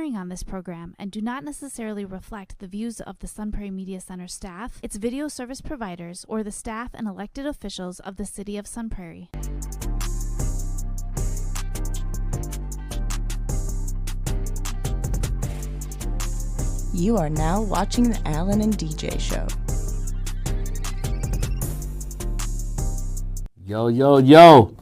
appearing on this program and do not necessarily reflect the views of the Sun Prairie Media Center staff, its video service providers, or the staff and elected officials of the City of Sun Prairie. You are now watching the Alan and DJ Show. Yo, yo, yo.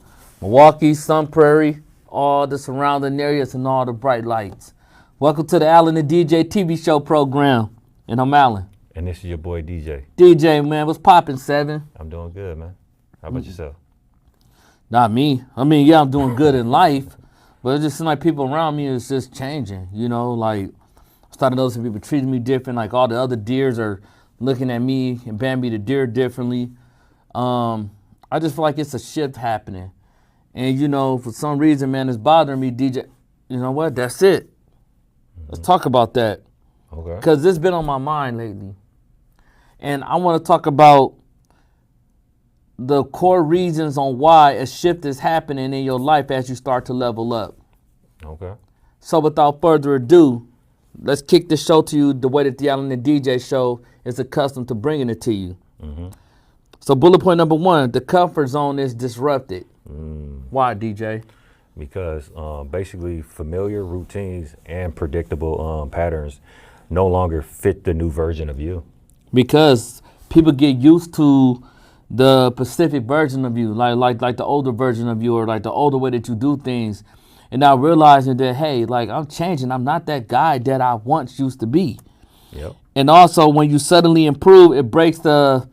Milwaukee, Sun Prairie, all the surrounding areas and all the bright lights. Welcome to the Alan and DJ TV show program. And I'm Alan. And this is your boy DJ. DJ, man, what's poppin', 7? I'm doing good, man. How about yourself? Not me. I mean, yeah, I'm doing good in life, but it just seems like people around me is just changing, you know, like I started noticing people treating me different, like all the other deers are looking at me and Bambi the deer differently. I just feel like it's a shift happening. And, you know, for some reason, man, it's bothering me, DJ. You know what? That's it. Let's talk about that. Okay. Because it's been on my mind lately. And I want to talk about the core reasons on why a shift is happening in your life as you start to level up. Okay. So without further ado, let's kick the show to you the way that the Alan and DJ show is accustomed to bringing it to you. Mm-hmm. So bullet point number 1, the comfort zone is disrupted. Why, DJ? Because basically familiar routines and predictable patterns no longer fit the new version of you. Because people get used to the specific version of you, like the older version of you, or like the older way that you do things, and now realizing that, hey, like I'm changing. I'm not that guy that I once used to be. Yep. And also, when you suddenly improve, it breaks the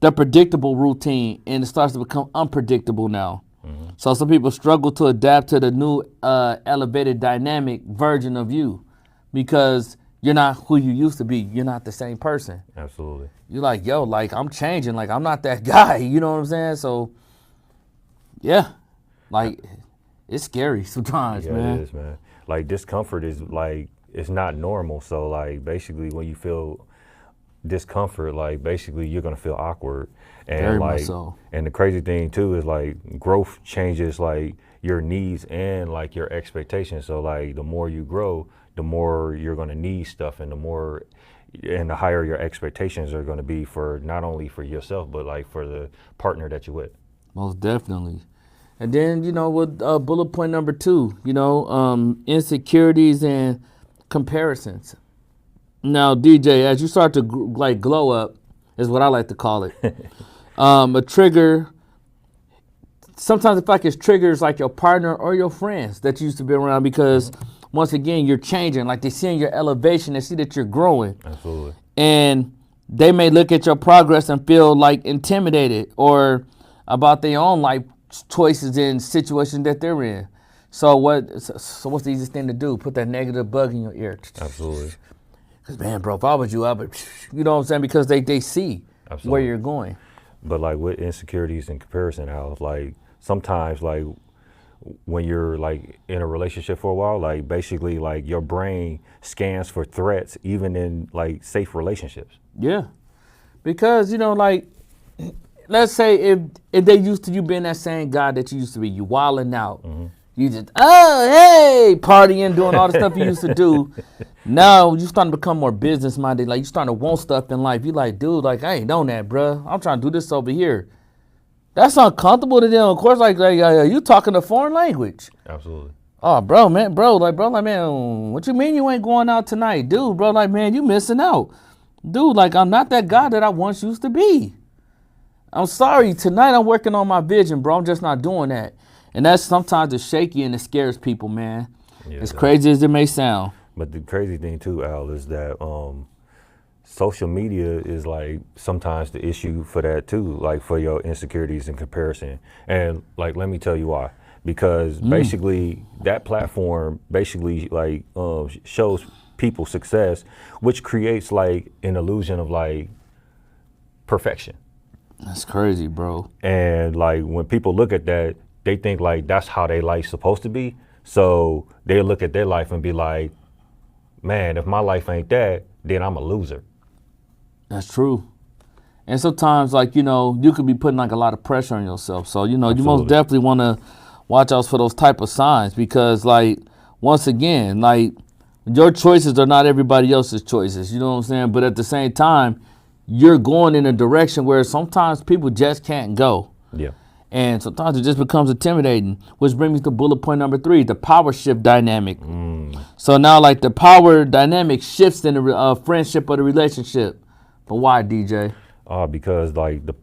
predictable routine, and it starts to become unpredictable now. Mm-hmm. So some people struggle to adapt to the new elevated dynamic version of you because you're not who you used to be. You're not the same person. Absolutely. You're like, yo, like I'm changing. Like I'm not that guy. You know what I'm saying? So, yeah, like it's scary sometimes, yeah, man. It is, man. Like discomfort is like, it's not normal. So like basically when you feel discomfort, like basically you're gonna feel awkward. And very like, much so. And the crazy thing too is like growth changes like your needs and like your expectations. So like the more you grow, the more you're gonna need stuff, and the higher your expectations are gonna be for not only for yourself but like for the partner that you're with. Most definitely. And then, you know, with bullet point number 2, you know, insecurities and comparisons. Now, DJ, as you start to like glow up, is what I like to call it. A trigger. Sometimes, in fact, it's triggers like your partner or your friends that you used to be around because, once again, you're changing. Like they see your elevation, they see that you're growing. Absolutely. And they may look at your progress and feel like intimidated or about their own life choices and situations that they're in. So what's the easiest thing to do? Put that negative bug in your ear. Absolutely. Because, man, bro, if I was you, I would, you know what I'm saying? Because they see Absolutely. where you're going. But like with insecurities and comparison, Al, like sometimes like when you're like in a relationship for a while, like basically like your brain scans for threats even in like safe relationships. Yeah. Because, you know, like, let's say if they used to you being that same guy that you used to be, you wilding out. Mm-hmm. You just, oh, hey, partying, doing all the stuff you used to do. Now you starting to become more business minded. Like you starting to want stuff in life. You like, dude, like I ain't on that, bro. I'm trying to do this over here. That's uncomfortable to them. Of course, like you talking a foreign language. Absolutely. Oh, bro, man, what you mean you ain't going out tonight, dude? Bro, like, man, you missing out, dude. Like I'm not that guy that I once used to be. I'm sorry. Tonight I'm working on my vision, bro. I'm just not doing that. And that's sometimes it's shaky and it scares people, man. Yeah, as crazy as it may sound. But the crazy thing too, Al, is that social media is like sometimes the issue for that too, like for your insecurities and comparison. And like, let me tell you why. Because basically that platform basically like shows people success, which creates like an illusion of like perfection. That's crazy, bro. And like when people look at that, they think like that's how their life's supposed to be. So they look at their life and be like, man, if my life ain't that, then I'm a loser. That's true. And sometimes, like, you know, you could be putting like a lot of pressure on yourself. So, you know, Absolutely. You most definitely want to watch out for those type of signs because, like, once again, like, Your choices are not everybody else's choices. You know what I'm saying? But at the same time, you're going in a direction where sometimes people just can't go. Yeah. And sometimes it just becomes intimidating, which brings me to bullet point number 3, the power shift dynamic. So now, like, the power dynamic shifts in the friendship or the relationship. But why, DJ? Because like the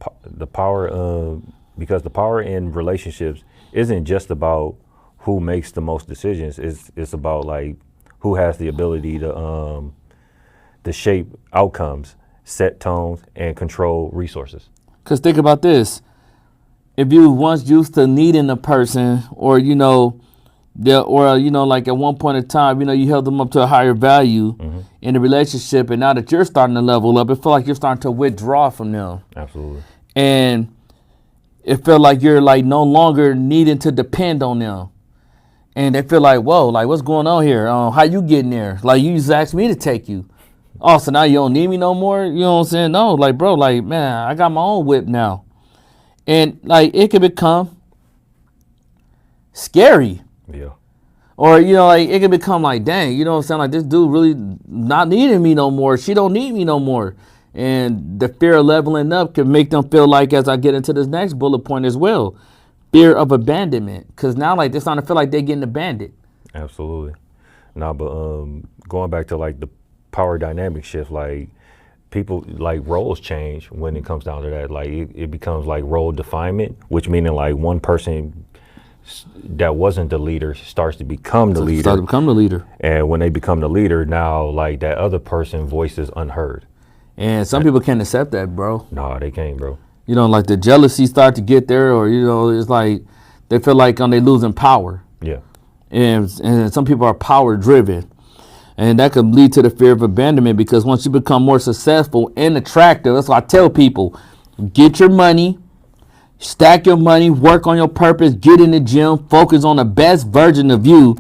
power, because the power in relationships isn't just about who makes the most decisions. It's about like who has the ability to shape outcomes, set tones, and control resources. Because think about this. If you once used to needing a person, or, you know, like at one point in time, you know, you held them up to a higher value in the relationship, and now that you're starting to level up, it feels like you're starting to withdraw from them. Absolutely. And it felt like you're like no longer needing to depend on them. And they feel like, whoa, like what's going on here? How you getting there? Like you just asked me to take you. Oh, so now you don't need me no more? You know what I'm saying? No, like, bro, like, man, I got my own whip now. And like it can become scary. Yeah. Or, you know, like it can become like, dang, you know what I'm saying? Like this dude really not needing me no more. She don't need me no more. And the fear of leveling up can make them feel like, as I get into this next bullet point as well, fear of abandonment. Because now, like, they're starting to feel like they're getting abandoned. Absolutely. Nah, but going back to like the power dynamic shift, like people, like roles change when it comes down to that. Like it becomes like role definement, which meaning like one person that wasn't the leader starts to become the leader. Start to become the leader. And when they become the leader, now like that other person's voice is unheard. And some people can't accept that, bro. Nah, they can't, bro. You know, like the jealousy start to get there, or, you know, it's like they feel like they losing power. Yeah. And some people are power driven. And that could lead to the fear of abandonment, because once you become more successful and attractive, that's why I tell people, get your money, stack your money, work on your purpose, get in the gym, focus on the best version of you.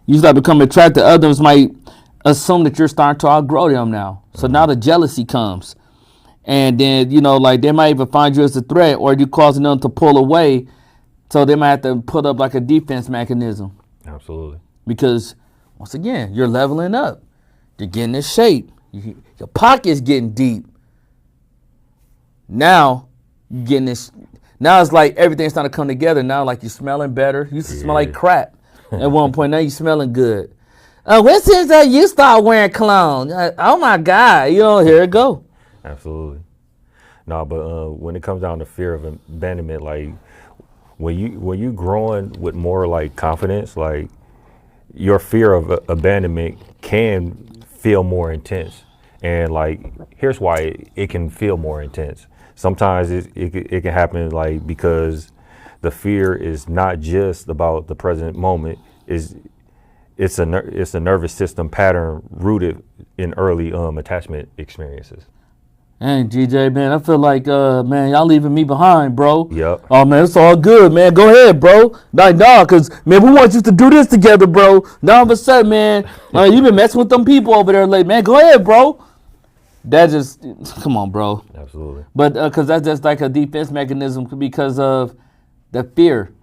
You start becoming attracted. Others might assume that you're starting to outgrow them now. So now the jealousy comes. And then, you know, like they might even find you as a threat, or you causing them to pull away. So they might have to put up like a defense mechanism. Absolutely. Because once again, you're leveling up. You're getting in shape. Your pocket's getting deep. Now you're getting this. Now it's like everything's starting to come together. Now, like, you're smelling better. You used to smell like crap at one point. Now you're smelling good. When since you start wearing cologne? Oh my God! You know, here it go. Absolutely. No, but when it comes down to fear of abandonment, like when you growing with more like confidence, like your fear of abandonment can feel more intense. And like, here's why it can feel more intense. Sometimes it can happen like because the fear is not just about the present moment. It's a nervous system pattern rooted in early attachment experiences. Hey, GJ, man, I feel like, man, y'all leaving me behind, bro. Yep. Oh, man, it's all good, man. Go ahead, bro. Like, nah, because, man, we want you to do this together, bro. Now, all of a sudden, man, you been messing with them people over there late. Man, go ahead, bro. That just, come on, bro. Absolutely. But because that's just like a defense mechanism because of the fear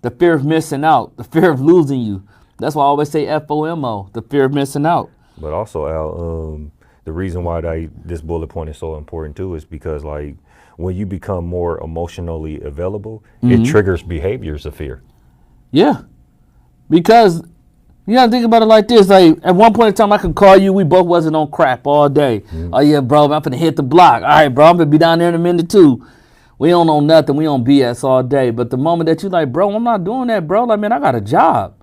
of missing out, the fear of losing you. That's why I always say FOMO, the fear of missing out. But also, Al, the reason why this bullet point is so important too is because like when you become more emotionally available, it triggers behaviors of fear. Yeah. Because you gotta think about it like this. Like at one point in time I could call you, we both wasn't on crap all day. Oh yeah, bro, I'm finna hit the block. All right, bro, I'm gonna be down there in a minute too. We don't know nothing, we on BS all day. But the moment that you like, bro, I'm not doing that, bro. Like, man, I got a job.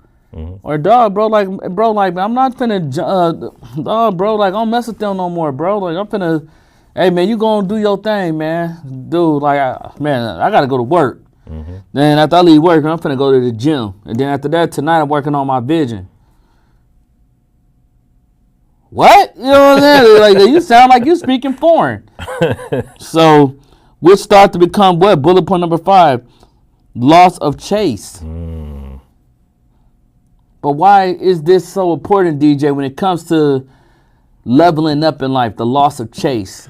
Or dog, bro, like I'm not finna, dog, bro, like I don't mess with them no more, bro. Like I'm finna, hey man, you gonna do your thing, man, dude. Like, I gotta go to work. Then after I leave work, I'm finna go to the gym, and then after that, tonight I'm working on my vision. What? You know what I'm saying? Like you sound like you speaking foreign. So we'll start to become what? Bullet point number 5, loss of chase. But why is this so important, DJ, when it comes to leveling up in life, the loss of chase?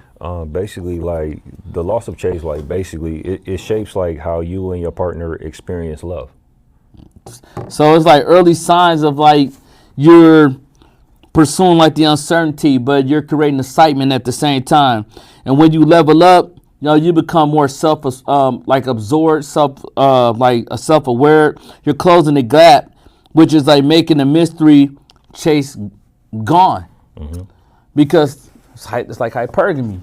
Basically, like the loss of chase, like basically it shapes like how you and your partner experience love. So it's like early signs of like you're pursuing like the uncertainty, but you're creating excitement at the same time. And when you level up, you become more like absorbed, self-aware. You're closing the gap, which is like making the mystery chase gone. Because it's like hypergamy.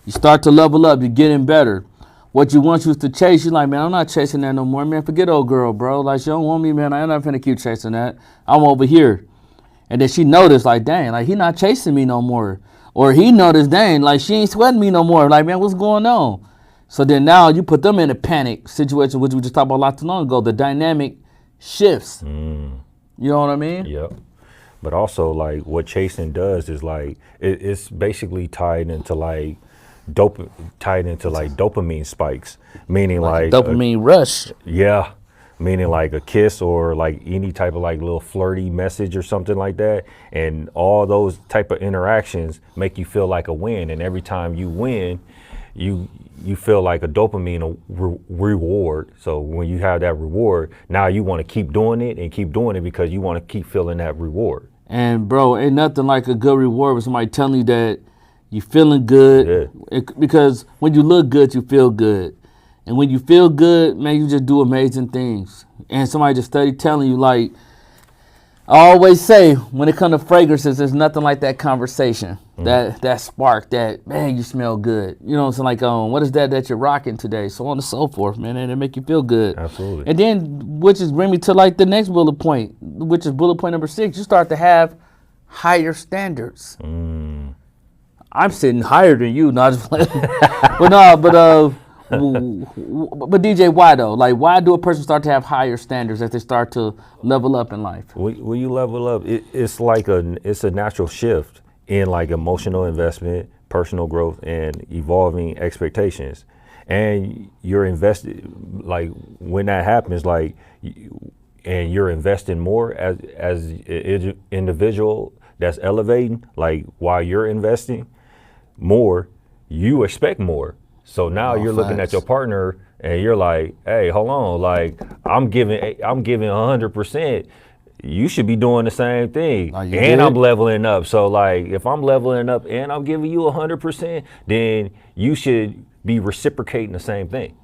You start to level up, you're getting better. What you once used to chase, you're like, man, I'm not chasing that no more, man. Forget old girl, bro. Like, she don't want me, man. I'm not finna keep chasing that. I'm over here. And then she noticed, like, dang, like, he not chasing me no more. Or he noticed, dang, like, she ain't sweating me no more. Like, man, what's going on? So then now you put them in a panic situation, which we just talked about not too long ago. The dynamic shifts. You know what I mean? Yep. But also, like, what chasing does is, like, it's basically tied into dopamine spikes, meaning like dopamine rush. Yeah, meaning like a kiss or like any type of like little flirty message or something like that. And all those type of interactions make you feel like a win. And every time you win, you feel like a dopamine reward. So when you have that reward, now you want to keep doing it because you want to keep feeling that reward. And bro, ain't nothing like a good reward with somebody telling you that you feeling good. Because when you look good, you feel good. And when you feel good, man, you just do amazing things. And somebody just steady telling you, like, I always say, when it comes to fragrances, there's nothing like that conversation, that spark, that, man, you smell good. You know what I'm saying? Like, what is that you're rocking today? So on and so forth, man, and it make you feel good. Absolutely. And then, which is bring me to, like, the next bullet point, which is bullet point number 6. You start to have higher standards. I'm sitting higher than you, not just but DJ, why though? Like, why do a person start to have higher standards as they start to level up in life? When you level up, it's like it's a natural shift in like emotional investment, personal growth, and evolving expectations. And you're invested, like when that happens, like, and you're investing more as an individual that's elevating, like while you're investing more, you expect more. So now you're looking at your partner and you're like, hey, hold on, like I'm giving 100%. You should be doing the same thing. And I'm leveling up. So like if I'm leveling up and I'm giving you 100%, then you should be reciprocating the same thing.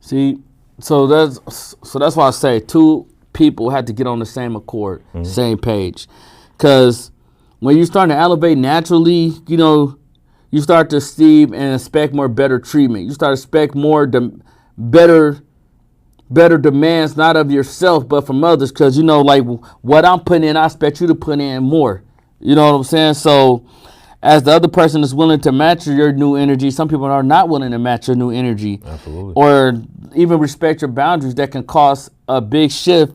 See, so that's why I say two people have to get on the same accord, same page. Because when you're starting to elevate naturally, you start to see and expect more better treatment. You start to expect more better demands, not of yourself, but from others. Because, like what I'm putting in, I expect you to put in more. You know what I'm saying? So as the other person is willing to match your new energy, some people are not willing to match your new energy. Absolutely. Or even respect your boundaries. That can cause a big shift.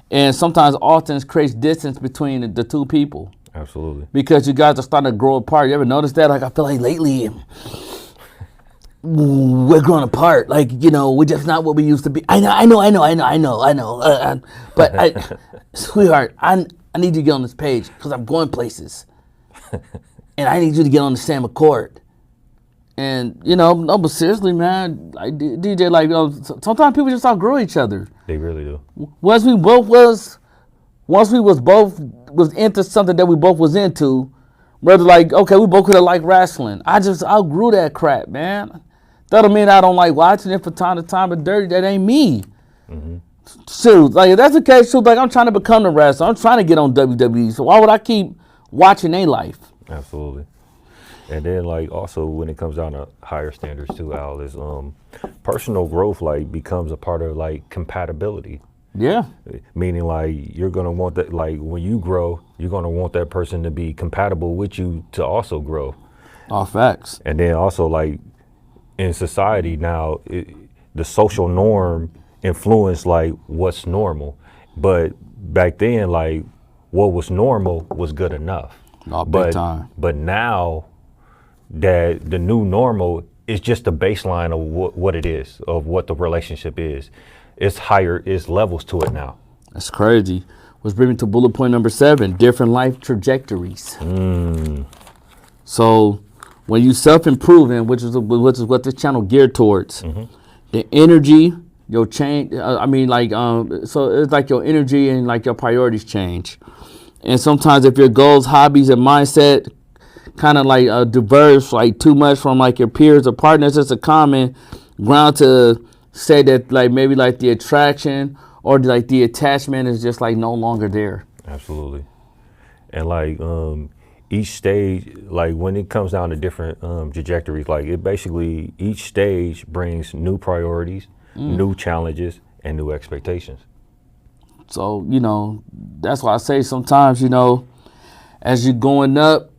And sometimes often creates distance between the two people. Absolutely. Because you guys are starting to grow apart. You ever notice that? Like, I feel like lately we're growing apart. Like, we're just not what we used to be. I know. But sweetheart, I need you to get on this page because I'm going places. And I need you to get on the same accord. And, no, but seriously, man, like DJ, like, sometimes people just outgrow each other. They really do. Once we was into something that we both was into, whether like, okay, we both could have liked wrestling. I just outgrew that crap, man. That don't mean I don't like watching it from time to time, but dirty, that ain't me. Shoot, like if that's the case, shoot, like I'm trying to become a wrestler. I'm trying to get on WWE. So why would I keep watching their life? Absolutely. And then like also when it comes down to higher standards too, Al, is personal growth like becomes a part of like compatibility. Yeah. Meaning like you're gonna want that, like when you grow, you're gonna want that person to be compatible with you to also grow. All facts. And then also like in society now, the social norm influence like what's normal. But back then, like what was normal was good enough. Big time. But now that the new normal is just the baseline of what it is, of what the relationship is. It's higher, it's levels to it now. That's crazy. Which brings me to bullet point number 7, different life trajectories. So when you self-improving, which is what this channel geared towards, the energy, your change, so it's like your energy and like your priorities change. And sometimes if your goals, hobbies, and mindset kind of like diverge like too much from like your peers or partners, it's a common ground to say that like maybe like the attraction or like the attachment is just like no longer there. Absolutely. And like each stage, like when it comes down to different trajectories, like it basically each stage brings new priorities, new challenges, and new expectations. So, you know, that's why I say sometimes, you know, as you're going up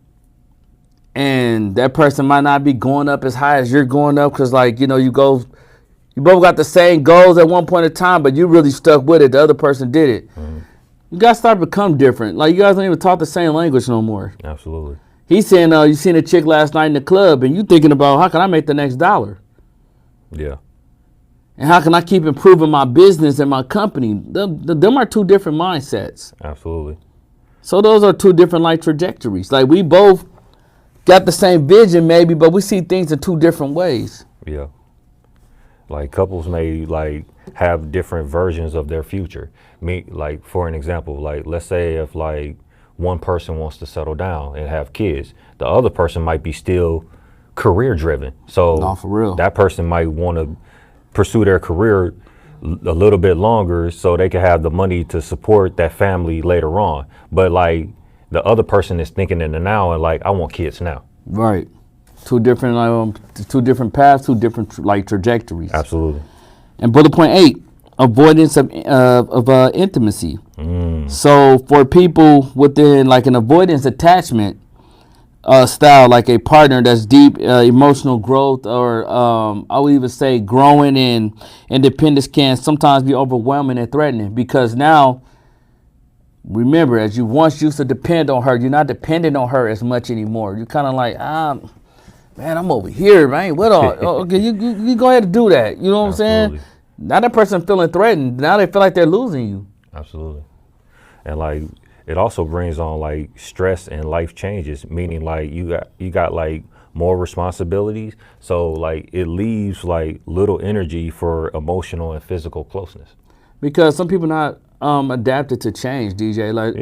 and that person might not be going up as high as you're going up, because like, you know, you both got the same goals at one point in time, but you really stuck with it. The other person did it. You guys start to become different. Like, you guys don't even talk the same language no more. Absolutely. He's saying, you seen a chick last night in the club, and you thinking about how can I make the next dollar? Yeah. And how can I keep improving my business and my company? Them are two different mindsets. Absolutely. So those are two different life trajectories. Like, we both got the same vision maybe, but we see things in two different ways. Yeah. Like couples may like have different versions of their future. Like for an example, like let's say if like one person wants to settle down and have kids, the other person might be still career driven. So No, for real. that person might want to pursue their career a little bit longer so they can have the money to support that family later on. But like the other person is thinking in the now and like, I want kids now. Right. Two different paths, two different like trajectories. Absolutely. And bullet point 8, avoidance of intimacy. So for people within like an avoidance attachment style, like a partner that's deep emotional growth, or I would even say growing in independence, can sometimes be overwhelming and threatening, because now, remember, as you once used to depend on her, you're not dependent on her as much anymore. You're kind of like, man, I'm over here, man. What all? Okay, you go ahead and do that. You know what I'm saying? Now that person feeling threatened. Now they feel like they're losing you. Absolutely. And like it also brings on like stress and life changes, meaning like you got like more responsibilities. So like it leaves like little energy for emotional and physical closeness. Because some people not adapted to change, DJ. Like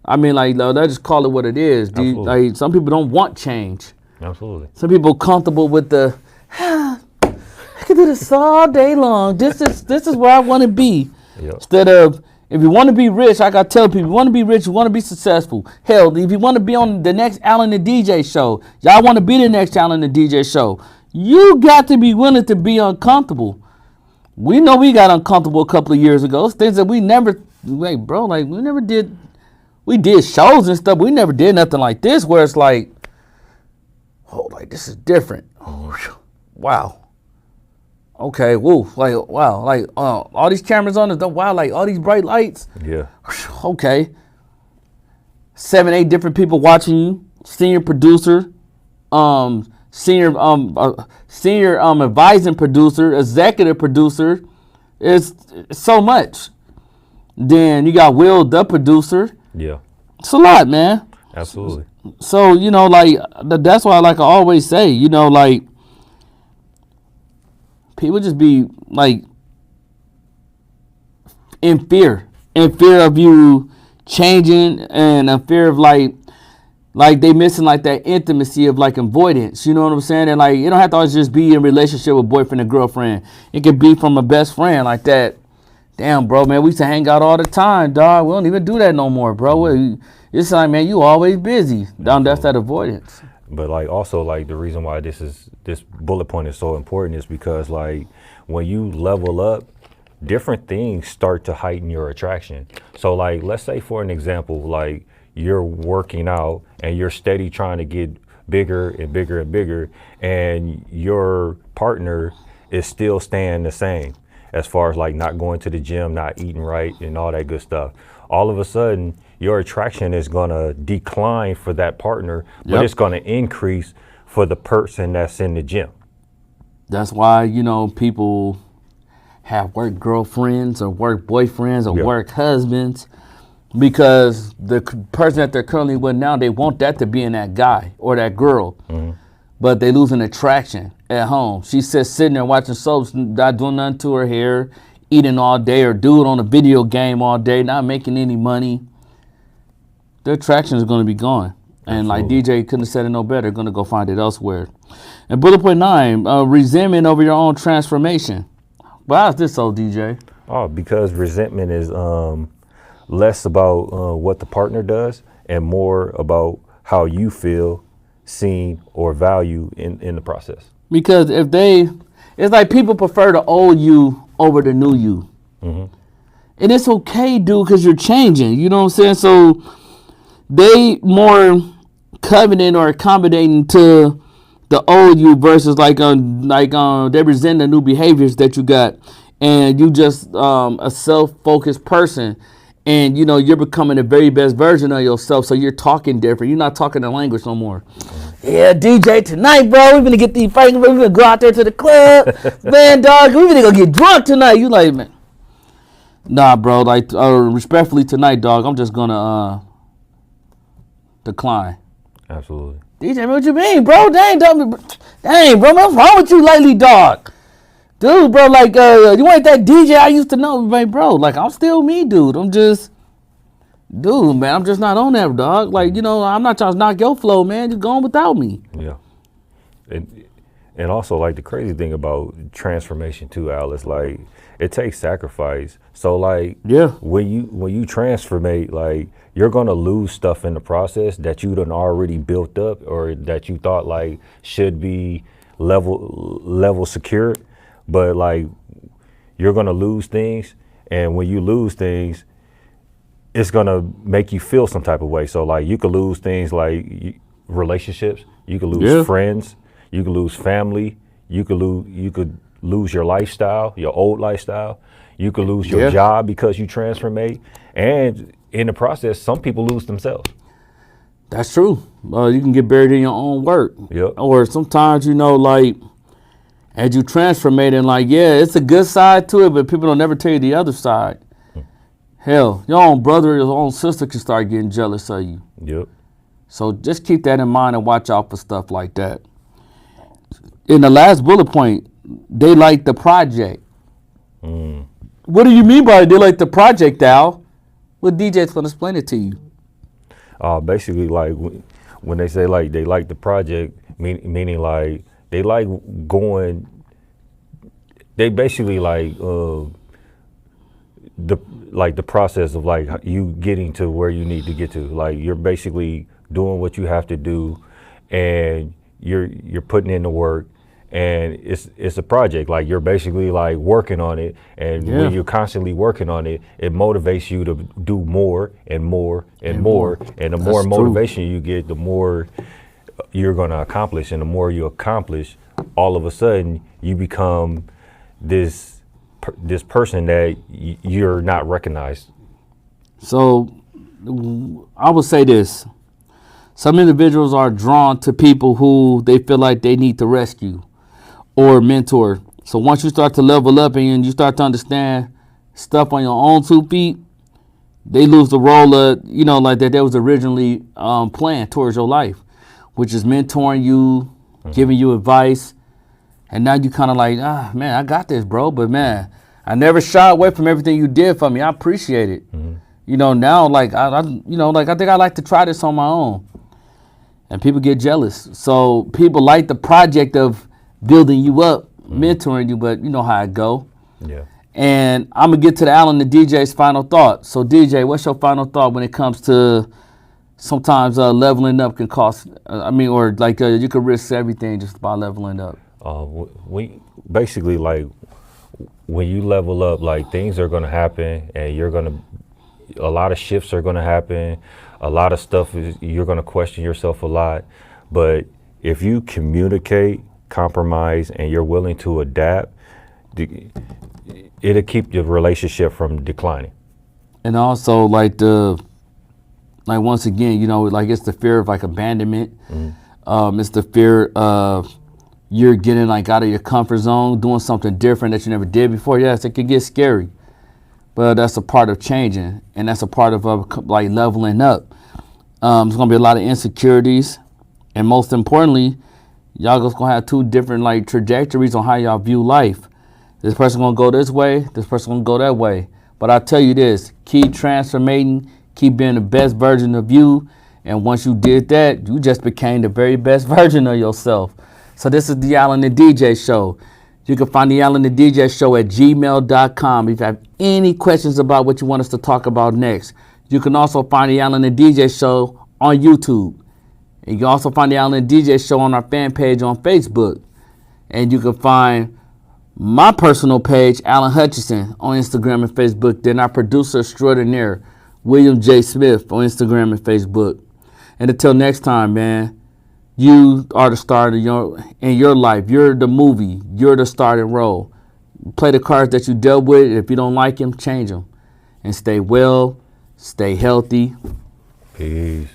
I mean, like they just call it what it is. Like some people don't want change. Absolutely. Some people comfortable with the I can do this all day long. This is where I want to be. Yep. Instead of, if you want to be rich, like I tell people, you want to be rich, you want to be successful. Hell, if you want to be on the next Alan the DJ show, y'all want to be the next Alan the DJ show, you got to be willing to be uncomfortable. We know we got uncomfortable a couple of years ago. It's things that we never, like, bro, like we never did. We did shows and stuff, but we never did nothing like this where it's like, oh, like this is different. Oh, wow. Okay, woo, like, wow, like, all these cameras on us, wow, like, all these bright lights. Yeah. Okay. 7, 8 different people watching you, senior producer, senior advising producer, executive producer. It's so much. Then you got Will, the producer. Yeah. It's a lot, man. Absolutely. So, you know, like, that's why, like I always say, you know, like, people just be like in fear of you changing, and in fear of like they missing like that intimacy of like avoidance. You know what I'm saying? And like, you don't have to always just be in a relationship with boyfriend and girlfriend. It could be from a best friend like that. Damn, bro, man, we used to hang out all the time, dog. We don't even do that no more, bro. It's like, man, you always busy. That's that avoidance. But like also like the reason why this bullet point is so important is because like when you level up, different things start to heighten your attraction. So like, let's say for an example, like you're working out and you're steady trying to get bigger and bigger and bigger, and your partner is still staying the same as far as like not going to the gym, not eating right and all that good stuff. All of a sudden, your attraction is going to decline for that partner, but it's going to increase for the person that's in the gym. That's why, you know, people have work girlfriends or work boyfriends or work husbands, because the person that they're currently with now, they want that to be in that guy or that girl, but they lose an attraction at home. She sits sitting there watching soaps, not doing nothing to her hair, eating all day, or dude on a video game all day, not making any money. their traction is going to be gone. And Absolutely. like DJ couldn't have said it no better, they're going to go find it elsewhere. And bullet point 9, resentment over your own transformation. Why is this so, DJ? Oh, because resentment is less about what the partner does and more about how you feel seen or valued in the process. Because it's like people prefer the old you over the new you. Mm-hmm. And it's okay, dude, because you're changing. You know what I'm saying? So they more covenant or accommodating to the old you versus they resent the new behaviors that you got, and you just a self-focused person, and you know you're becoming the very best version of yourself. So you're talking different. You're not talking the language no more. Yeah, DJ, tonight, bro, we're gonna get these fighting. We're gonna go out there to the club, man, dog. We're gonna go get drunk tonight. You like, man? Nah, bro. Like, respectfully tonight, dog. I'm just gonna decline. Absolutely. DJ, what you mean, bro? Dang, bro, what's wrong with you lately, dog? Dude, bro, like, you ain't that DJ I used to know, man, bro. Like, I'm still me, dude. I'm just not on that, dog. Like, you know, I'm not trying to knock your flow, man. Just go on without me. Yeah. And also, like, the crazy thing about transformation too, Al, is like it takes sacrifice. So like, Yeah. when you transformate, like you're gonna lose stuff in the process that you done already built up or that you thought like should be level secured, but like you're gonna lose things, and when you lose things, it's gonna make you feel some type of way. So like you could lose things like relationships, you could lose friends, you could lose family, you could lose your lifestyle, your old lifestyle. You could lose your job because you transformate, and in the process, some people lose themselves. That's true. You can get buried in your own work. Yep. Or sometimes, you know, like, as you transformate and like, yeah, it's a good side to it, but people don't never tell you the other side. Hell, your own brother or your own sister can start getting jealous of you. Yep. So just keep that in mind and watch out for stuff like that. In the last bullet point, they like the project. What do you mean by they like the project, Al? Well, DJ's going to explain it to you. Basically, like when they say like they like the project, meaning like they like going. They basically like the process of like you getting to where you need to get to. Like you're basically doing what you have to do, and you're putting in the work. And it's a project, like you're basically like working on it, and when you're constantly working on it, it motivates you to do more and more and more. And the more motivation you get, the more you're gonna accomplish, and the more you accomplish, all of a sudden you become this person that you're not recognized. So I would say this: some individuals are drawn to people who they feel like they need to rescue or mentor. So once you start to level up and you start to understand stuff on your own 2 feet, they lose the role of, you know, like that was originally planned towards your life, which is mentoring you, giving you advice. And now you kind of like, man, I got this, bro. But man, I never shy away from everything you did for me. I appreciate it. You know, now like I think I like to try this on my own. And people get jealous. So people like the project of building you up, mentoring you, but you know how it go. Yeah. And I'm gonna get to the Alan and DJ's final thought. So DJ, what's your final thought when it comes to sometimes leveling up can cost? Or like you could risk everything just by leveling up. We basically like when you level up, like things are gonna happen, and a lot of shifts are gonna happen. A lot of stuff you're gonna question yourself a lot, but if you communicate, compromise, and you're willing to adapt, it'll keep your relationship from declining. And also once again, you know, like it's the fear of like abandonment. It's the fear of you're getting like out of your comfort zone, doing something different that you never did before. Yes, it can get scary, but that's a part of changing, and that's a part of like leveling up. There's gonna be a lot of insecurities, and most importantly, y'all just gonna have 2 different like trajectories on how y'all view life. This person gonna go this way, this person gonna go that way. But I tell you this: keep transformating, Keep being the best version of you. And once you did that, you just became the very best version of yourself. So this is the Alan and DJ Show. You can find the Alan and DJ Show at gmail.com. If you have any questions about what you want us to talk about next, you can also find the Alan and DJ Show on YouTube. And you can also find the Alan and DJ Show on our fan page on Facebook. And you can find my personal page, Alan Hutchinson, on Instagram and Facebook. Then our producer extraordinaire, William J. Smith, on Instagram and Facebook. And until next time, man, you are the star in your life. You're the movie. You're the starting role. Play the cards that you dealt with. If you don't like them, change them. And stay well, stay healthy. Peace.